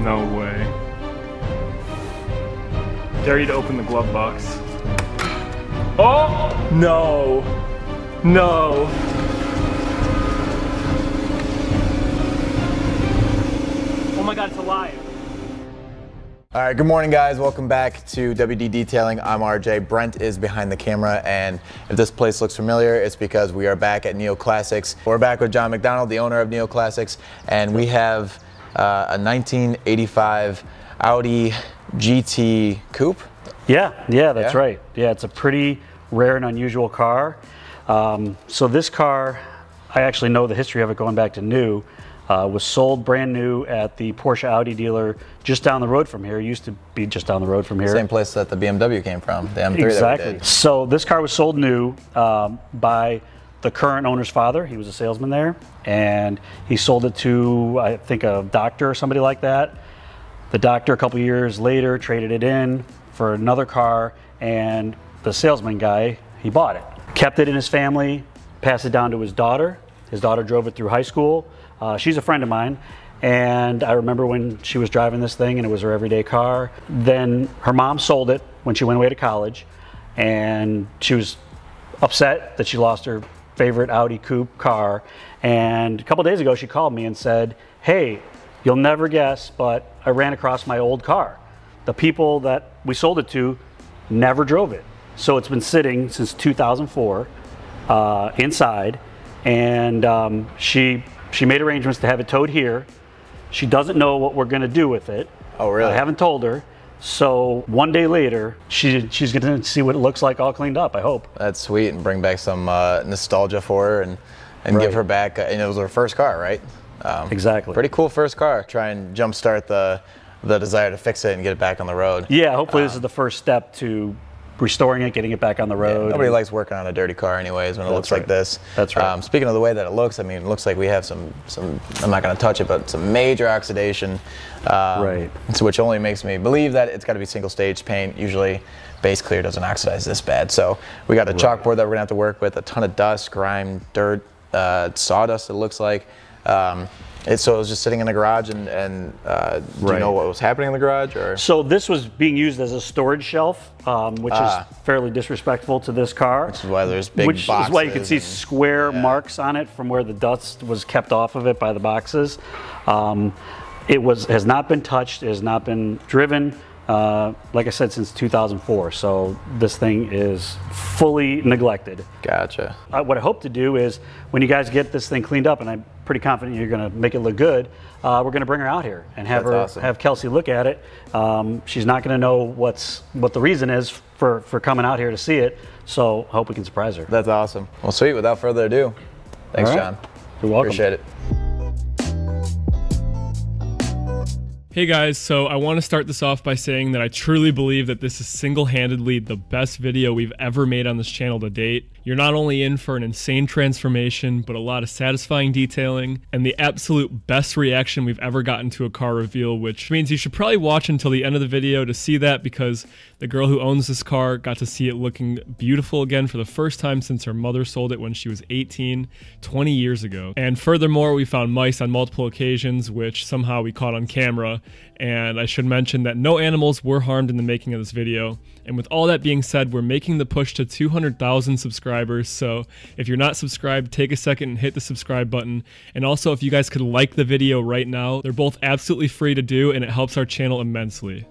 No way. Dare you to open the glove box. Oh! No. No. Oh my God, it's alive. All right, good morning, guys. Welcome back to WD Detailing. I'm RJ. Brent is behind the camera, and if this place looks familiar, it's because we are back at Neo Classics. We're back with John McDonald, the owner of Neo Classics, and we have a 1985 Audi GT Coupe. Yeah, that's right. Yeah, it's a pretty rare and unusual car. So this car, I actually know the history of it going back to new. Was sold brand new at the Porsche Audi dealer just down the road from here. It used to be just down the road from here. Same place that the BMW came from, the M3 exactly. that we did. So this car was sold new by the current owner's father. He was a salesman there, and he sold it to, I think, a doctor or somebody like that. The doctor, a couple years later, traded it in for another car, and the salesman guy, he bought it. Kept it in his family, passed it down to his daughter. His daughter drove it through high school. She's a friend of mine, and I remember when she was driving this thing and it was her everyday car. Then her mom sold it when she went away to college, and she was upset that she lost her favorite Audi coupe car. And a couple days ago she called me and said, hey, you'll never guess, but I ran across my old car. The people that we sold it to never drove it. So it's been sitting since 2004 inside, and she made arrangements to have it towed here. She doesn't know what we're gonna do with it. Oh, really? I haven't told her. So one day later, she's gonna see what it looks like all cleaned up, I hope. That's sweet, and bring back some nostalgia for her, and Right. give her back, and it was her first car, right? Exactly. Pretty cool first car. Try and jumpstart the desire to fix it and get it back on the road. Yeah, hopefully this is the first step to restoring it, getting it back on the road. Yeah, nobody likes working on a dirty car anyways when it looks like this. That's right. Speaking of the way that it looks, I mean, it looks like we have some I'm not going to touch it, but some major oxidation. Right. Which only makes me believe that it's got to be single stage paint. Usually base clear doesn't oxidize this bad. So we got a chalkboard that we're going to have to work with, a ton of dust, grime, dirt, sawdust it looks like. So it was just sitting in the garage, and do you know what was happening in the garage? Or? So this was being used as a storage shelf, which is fairly disrespectful to this car. Which is why there's big boxes. Which is why you can see square marks on it from where the dust was kept off of it by the boxes. It has not been touched, it has not been driven, like I said, since 2004. So this thing is fully neglected. Gotcha. What I hope to do is, when you guys get this thing cleaned up, and I'm pretty confident you're going to make it look good, we're going to bring her out here and have Kelsey look at it. She's not going to know what the reason is for coming out here to see it, so I hope we can surprise her. That's awesome. Well, sweet. Without further ado, thanks, John. You're welcome. Appreciate it. Hey guys, so I want to start this off by saying that I truly believe that this is single-handedly the best video we've ever made on this channel to date. You're not only in for an insane transformation, but a lot of satisfying detailing, and the absolute best reaction we've ever gotten to a car reveal, which means you should probably watch until the end of the video to see that, because the girl who owns this car got to see it looking beautiful again for the first time since her mother sold it when she was 18, 20 years ago. And furthermore, we found mice on multiple occasions, which somehow we caught on camera. And I should mention that no animals were harmed in the making of this video. And with all that being said, we're making the push to 200,000 subscribers. So if you're not subscribed, take a second and hit the subscribe button. And also, if you guys could like the video right now, they're both absolutely free to do, and it helps our channel immensely.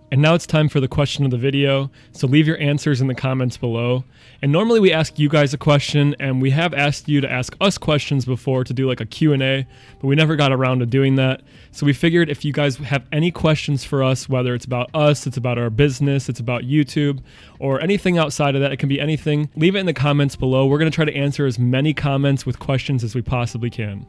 And now it's time for the question of the video, so leave your answers in the comments below. And normally we ask you guys a question, and we have asked you to ask us questions before to do like a Q&A, but we never got around to doing that. So we figured if you guys have any questions for us, whether it's about us, it's about our business, it's about YouTube, or anything outside of that, it can be anything, leave it in the comments below. We're going to try to answer as many comments with questions as we possibly can.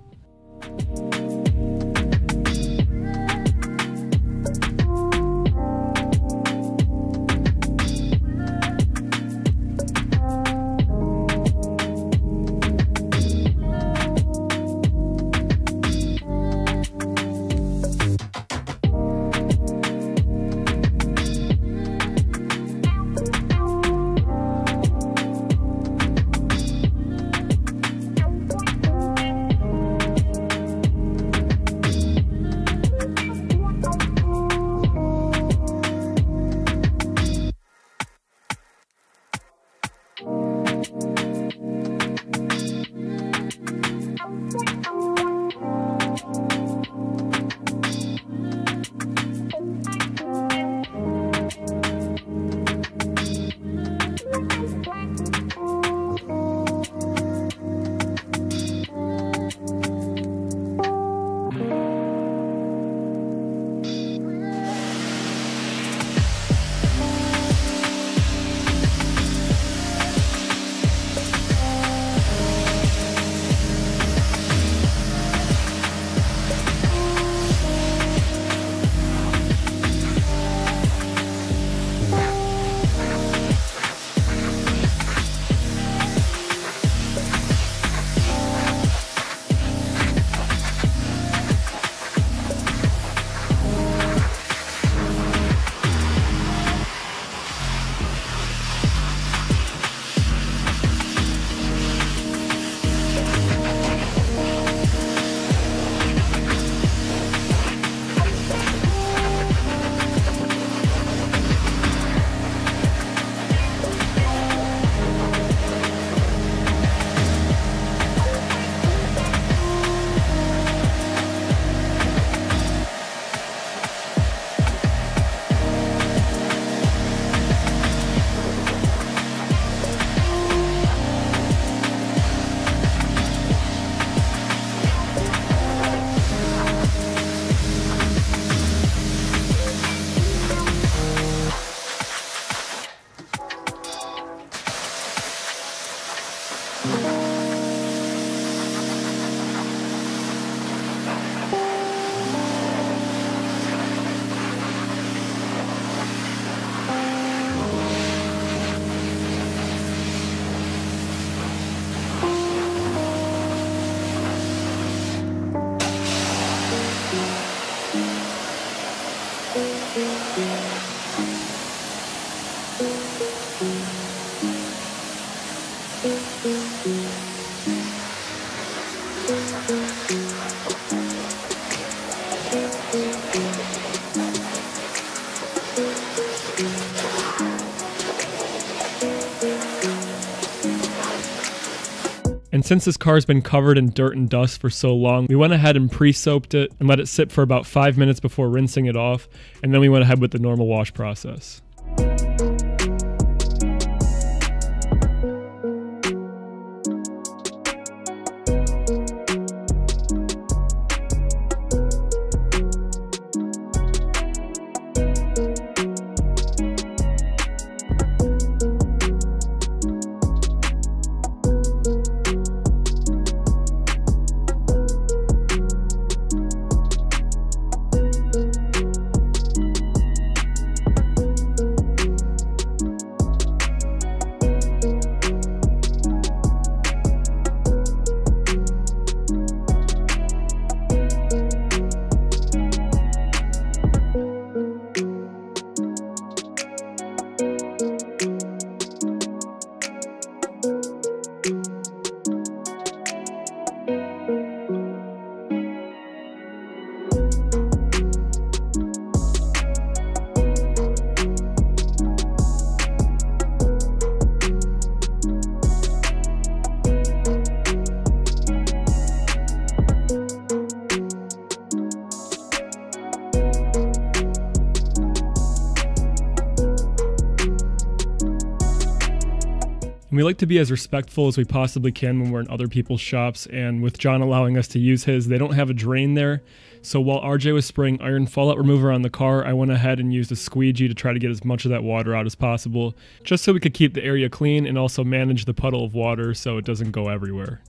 since this car's been covered in dirt and dust for so long, we went ahead and pre-soaped it and let it sit for about 5 minutes before rinsing it off, and then we went ahead with the normal wash process. We like to be as respectful as we possibly can when we're in other people's shops, and with John allowing us to use his, they don't have a drain there. So while RJ was spraying iron fallout remover on the car, I went ahead and used a squeegee to try to get as much of that water out as possible, just so we could keep the area clean and also manage the puddle of water so it doesn't go everywhere.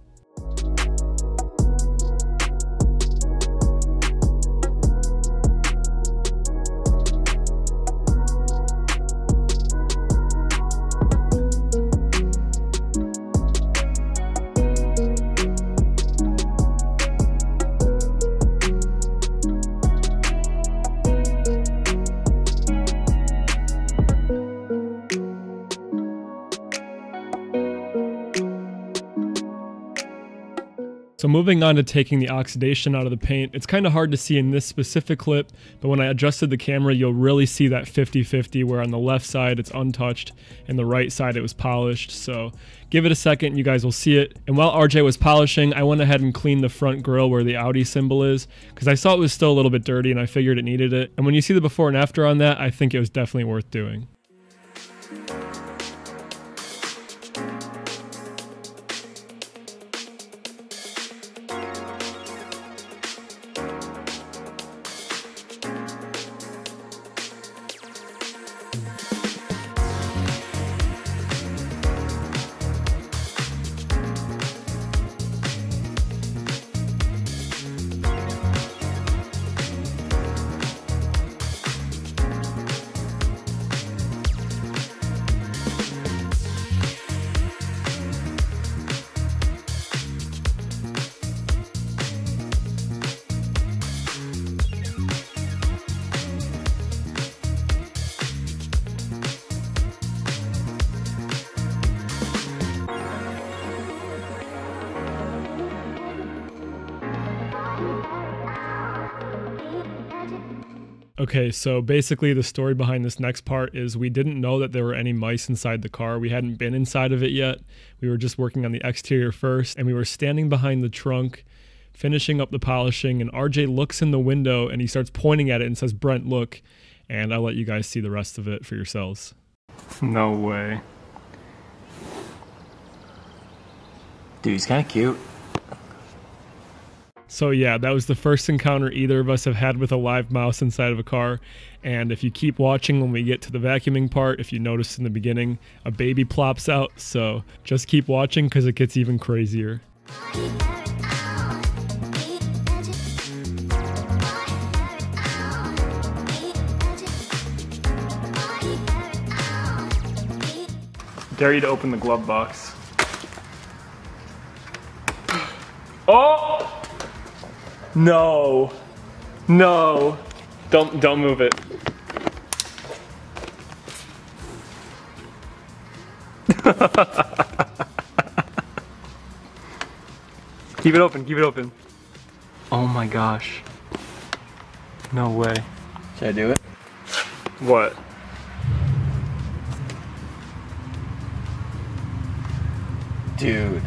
So moving on to taking the oxidation out of the paint, it's kind of hard to see in this specific clip, but when I adjusted the camera, you'll really see that 50-50 where on the left side it's untouched and the right side it was polished. So give it a second, you guys will see it. And while RJ was polishing, I went ahead and cleaned the front grille where the Audi symbol is, because I saw it was still a little bit dirty and I figured it needed it. And when you see the before and after on that, I think it was definitely worth doing. Okay, so basically the story behind this next part is we didn't know that there were any mice inside the car. We hadn't been inside of it yet. We were just working on the exterior first, and we were standing behind the trunk, finishing up the polishing, and RJ looks in the window and he starts pointing at it and says, "Brent, look," and I'll let you guys see the rest of it for yourselves. No way. Dude, he's kind of cute. So yeah, that was the first encounter either of us have had with a live mouse inside of a car. And if you keep watching when we get to the vacuuming part, if you noticed in the beginning, a baby plops out. So just keep watching because it gets even crazier. Dare you to open the glove box. Oh! No. No. Don't move it. Keep it open, keep it open. Oh my gosh. No way. Should I do it? What? Dude.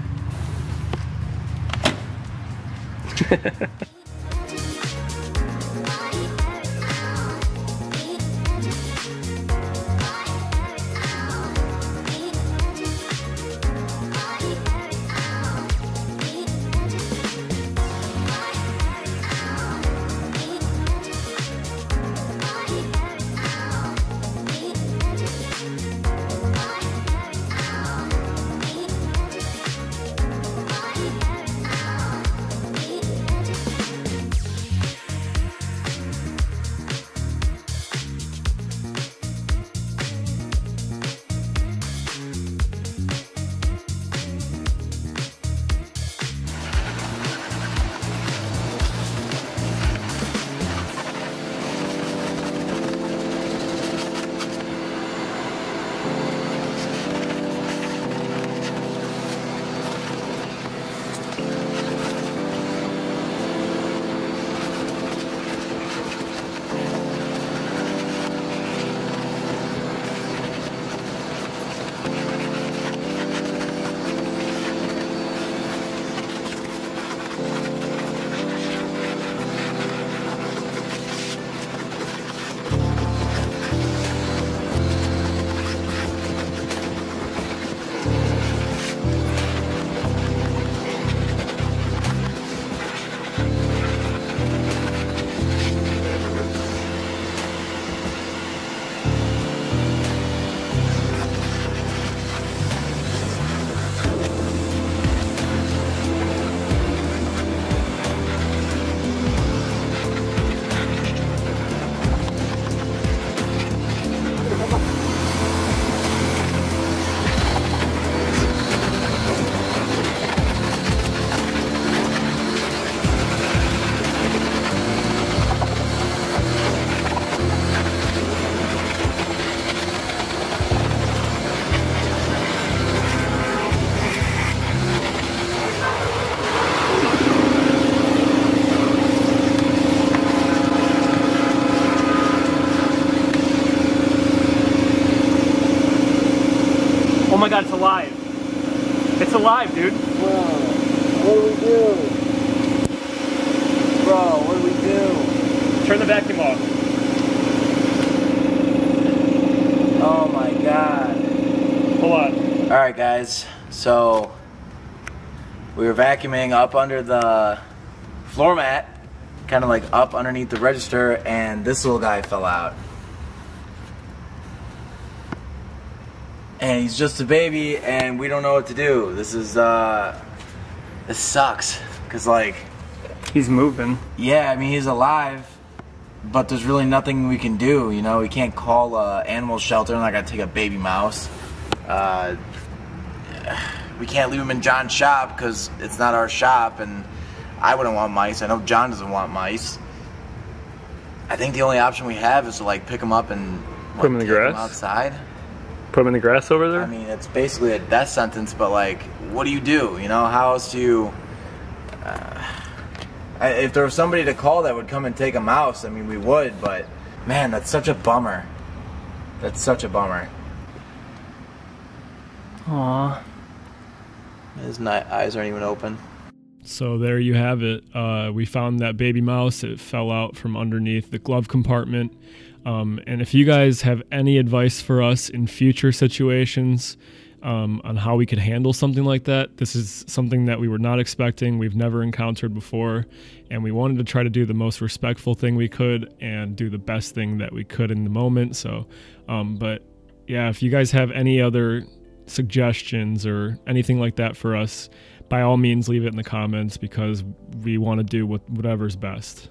Oh my god, it's alive. It's alive, dude. Bro, what do we do? Bro, what do we do? Turn the vacuum off. Oh my god. Hold on. Alright guys, so we were vacuuming up under the floor mat, kind of like up underneath the register, and this little guy fell out. And he's just a baby, and we don't know what to do. This is, this sucks. Cause like, He's moving. yeah, I mean, he's alive, but there's really nothing we can do, you know? We can't call a animal shelter. I'm not gonna take a baby mouse. We can't leave him in John's shop because it's not our shop, and I wouldn't want mice. I know John doesn't want mice. I think the only option we have is to like pick him up and Put him in the take him grass? outside. Put him in the grass over there? I mean, it's basically a death sentence, but like, what do you do? You know, how else do you... if there was somebody to call that would come and take a mouse, I mean, we would, but man, that's such a bummer. That's such a bummer. Aww. His eyes aren't even open. So there you have it. We found that baby mouse. It fell out from underneath the glove compartment. And if you guys have any advice for us in future situations on how we could handle something like that, this is something that we were not expecting. We've never encountered before, and we wanted to try to do the most respectful thing we could and do the best thing that we could in the moment. So, but yeah, if you guys have any other suggestions or anything like that for us, by all means leave it in the comments, because we want to do whatever's best.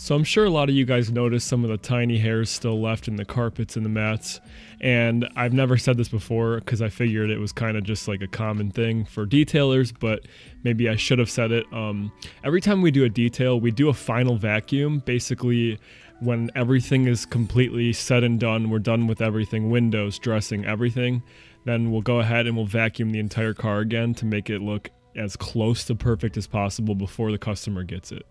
So I'm sure a lot of you guys noticed some of the tiny hairs still left in the carpets and the mats. And I've never said this before because I figured it was kind of just like a common thing for detailers, but maybe I should have said it. Every time we do a detail, we do a final vacuum. Basically, when everything is completely said and done, we're done with everything, windows, dressing, everything, then we'll go ahead and we'll vacuum the entire car again to make it look as close to perfect as possible before the customer gets it.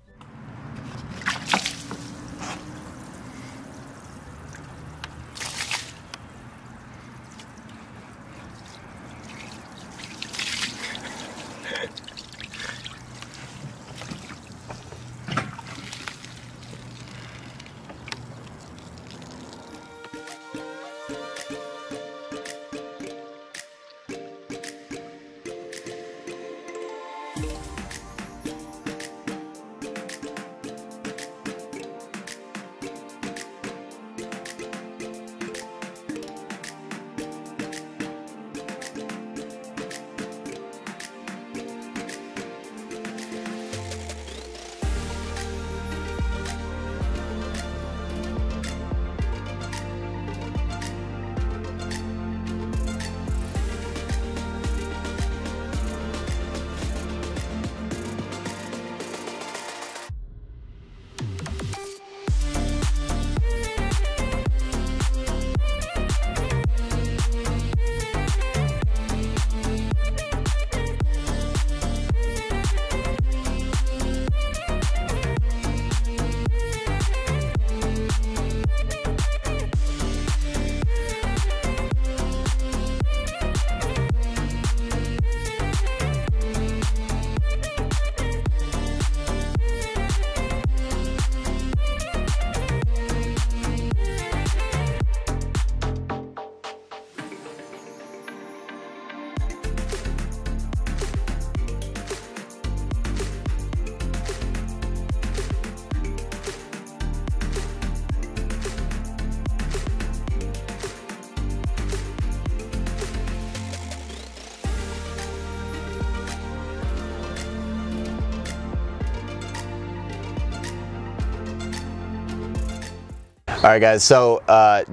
All right, guys, so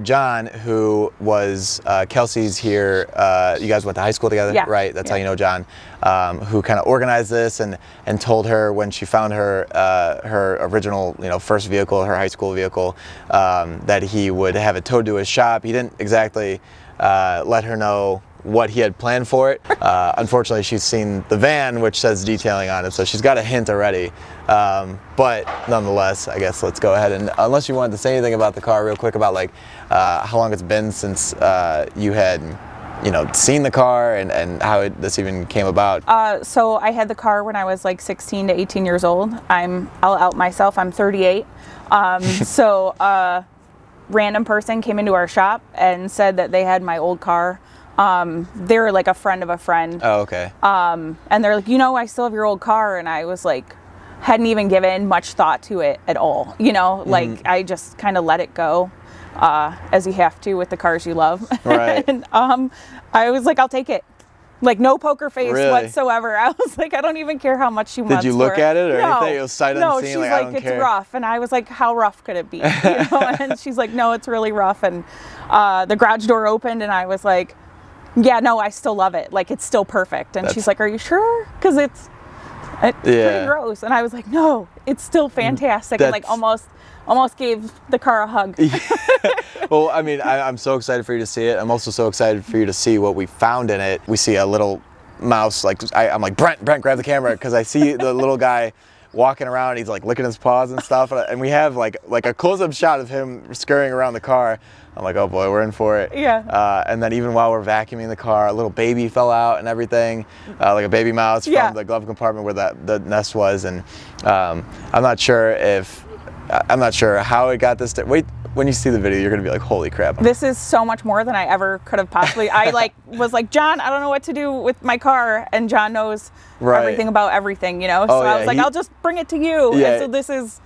John, who was Kelsey's here, you guys went to high school together, yeah. right? That's how you know John, who kind of organized this and told her when she found her her original, first vehicle, her high school vehicle, that he would have it towed to his shop. He didn't exactly let her know what he had planned for it. Unfortunately, she's seen the van, which says detailing on it, so she's got a hint already. But nonetheless, I guess let's go ahead and, unless you wanted to say anything about the car real quick, about like how long it's been since you had, seen the car and how this even came about. So I had the car when I was like 16 to 18 years old. I'll out myself, I'm 38. So a random person came into our shop and said that they had my old car. They were like a friend of a friend. Oh, okay. And they're like, I still have your old car. And I was like, hadn't even given much thought to it at all. Like I just kind of let it go, as you have to with the cars you love. Right. And I was like, I'll take it. Like no poker face whatsoever. I was like, I don't even care how much she wants. Did you look at it or no. anything? It was sight unseen. No, she's like, I don't it's care. rough. And I was like, how rough could it be? And she's like, no, it's really rough. And the garage door opened and I was like, yeah, no, I still love it. Like, it's still perfect. And she's like, are you sure? Because it's pretty gross. And I was like, no, it's still fantastic. And like almost gave the car a hug. Well, I mean, I'm so excited for you to see it. I'm also so excited for you to see what we found in it. We see a little mouse. Like, I'm like, Brent, grab the camera, because I see the little guy walking around. He's like licking his paws and stuff. And we have like a close-up shot of him scurrying around the car. I'm like, oh boy, we're in for it. Yeah. And then even while we're vacuuming the car, a little baby fell out and everything, like a baby mouse from the glove compartment where the nest was. And I'm not sure how it got this. Wait, when you see the video, you're gonna be like, holy crap. This is so much more than I ever could have possibly. I was like, John, I don't know what to do with my car, and John knows everything about everything, So I was like, I'll just bring it to you. Yeah. And so this is.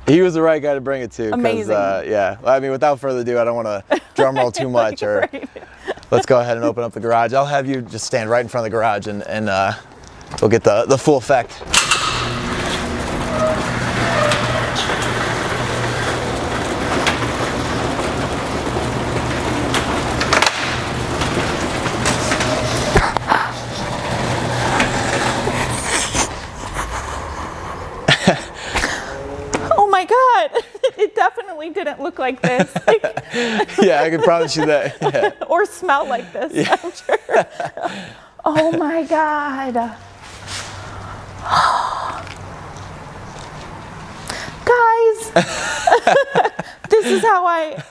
He was the right guy to bring it to. Amazing. Yeah. I mean, without further ado, I don't want to drum roll too much. Let's go ahead and open up the garage. I'll have you just stand right in front of the garage and we'll get the full effect. definitely didn't look like this. Like, Yeah, I can promise you that. Yeah. or smell like this, I'm sure. Oh my God. Guys, this is how I,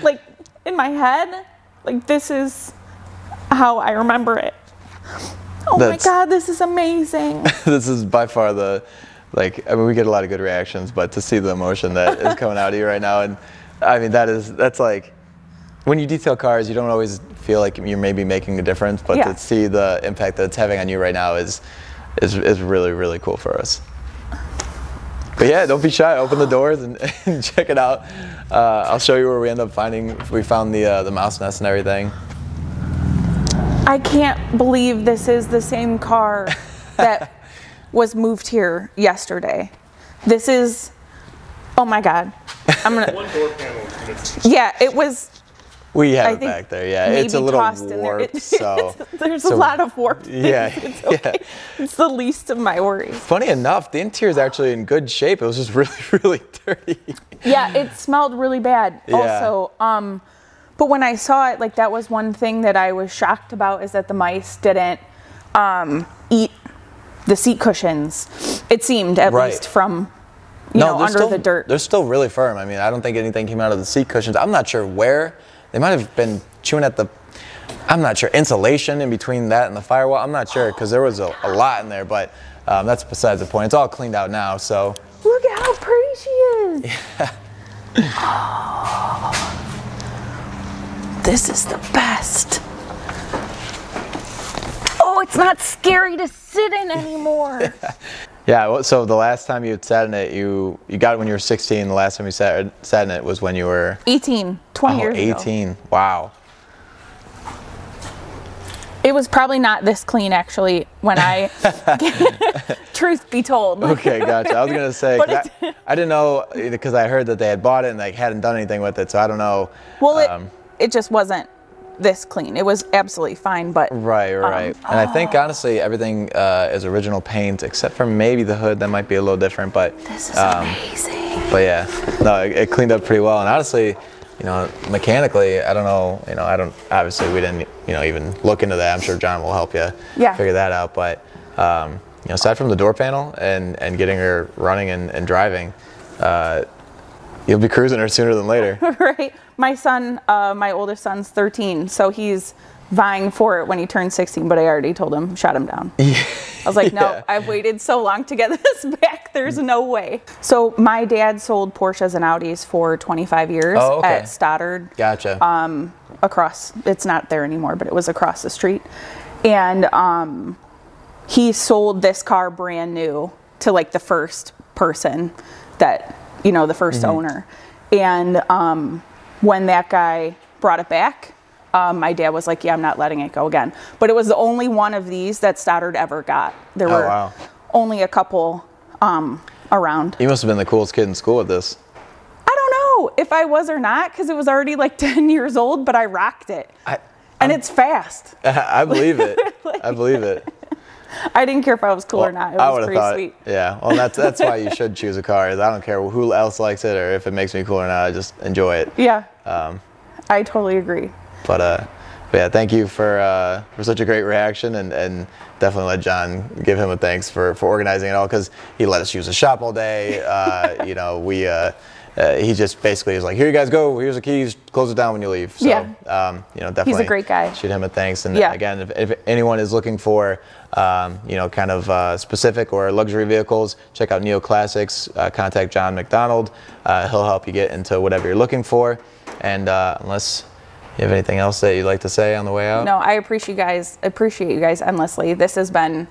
like, in my head, like, this is how I remember it. Oh my God, this is amazing. This is by far the, like, I mean, we get a lot of good reactions, but to see the emotion that is coming out of you right now, and I mean, that's like, when you detail cars, you don't always feel like you're maybe making a difference, but to see the impact that it's having on you right now is really, really cool for us. But yeah, don't be shy. Open the doors and check it out. I'll show you where we end up finding. We found the mouse nest and everything. I can't believe this is the same car that was moved here yesterday. This is, oh my God. I'm gonna. One door panel. Yeah, it was. We have it back there. Yeah, it's a little warped. So there's a lot of warp. Yeah, it's okay. It's the least of my worries. Funny enough, the interior is actually in good shape. It was just really, really dirty. Yeah, it smelled really bad. Yeah. Also, but when I saw it, like, that was one thing that I was shocked about, is that the mice didn't eat the seat cushions. It seemed, at least from, you know, under the dirt. They're still really firm. I mean, I don't think anything came out of the seat cushions. I'm not sure where. They might have been chewing at the, I'm not sure, insulation in between that and the firewall. I'm not sure, because there was a lot in there, but that's besides the point. It's all cleaned out now, so. Look at how pretty she is. Yeah. Oh, this is the best. Oh, it's not scary to sit in anymore. Yeah, so the last time you had sat in it, you got it when you were 16. The last time you sat in it was when you were 18, 20 years ago. 18. Wow. It was probably not this clean, actually, when I, truth be told. Okay, gotcha. I was going to say, I didn't know, because I heard that they had bought it and they hadn't done anything with it, so I don't know. Well, it just wasn't this clean. It was absolutely fine, but. Right. And I think, honestly, everything is original paint, except for maybe the hood. That might be a little different, but. This is amazing. But yeah, no, it cleaned up pretty well. And honestly, you know, mechanically, I don't know, obviously we didn't, even look into that. I'm sure John will help you figure that out. But, aside from the door panel and getting her running and driving, you'll be cruising her sooner than later. Right. My son, my oldest son's 13, so he's vying for it when he turns 16, but I already told him, shut him down. I was like, no, I've waited so long to get this back. There's no way. So my dad sold Porsches and Audis for 25 years at Stoddard. Gotcha. Across, it's not there anymore, but it was across the street. And he sold this car brand new to, like, the first person that, the first owner. And when that guy brought it back, my dad was like, yeah, I'm not letting it go again. But it was the only one of these that Stoddard ever got. There were only a couple around. You must have been the coolest kid in school with this. I don't know if I was or not, because it was already like 10 years old, but I rocked it. And it's fast. I believe it. I believe it. I didn't care if I was cool or not. It was pretty sweet. Yeah, well, that's why you should choose a car. I don't care who else likes it or if it makes me cool or not. I just enjoy it. Yeah, I totally agree. But yeah, thank you for such a great reaction, and definitely let John give him a thanks for organizing it all, because he let us use the shop all day. He just basically was like, here you guys go, here's the keys, close it down when you leave. So, definitely. He's a great guy. Shoot him a thanks. And again, if anyone is looking for, kind of specific or luxury vehicles, check out Neo Classics, contact John McDonald. He'll help you get into whatever you're looking for. And unless you have anything else that you'd like to say on the way out? No, I appreciate you guys endlessly. This has been,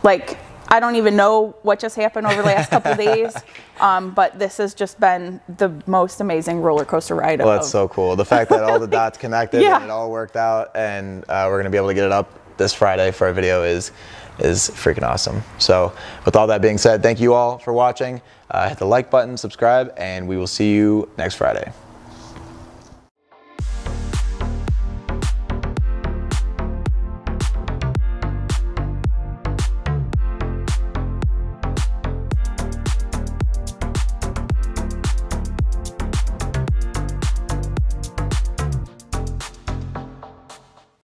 like, I don't even know what just happened over the last couple of days, but this has just been the most amazing roller coaster ride. Well, that's so cool. The fact that all the dots connected and it all worked out, and we're going to be able to get it up this Friday for a video is freaking awesome. So with all that being said, thank you all for watching. Hit the like button, subscribe, and we will see you next Friday.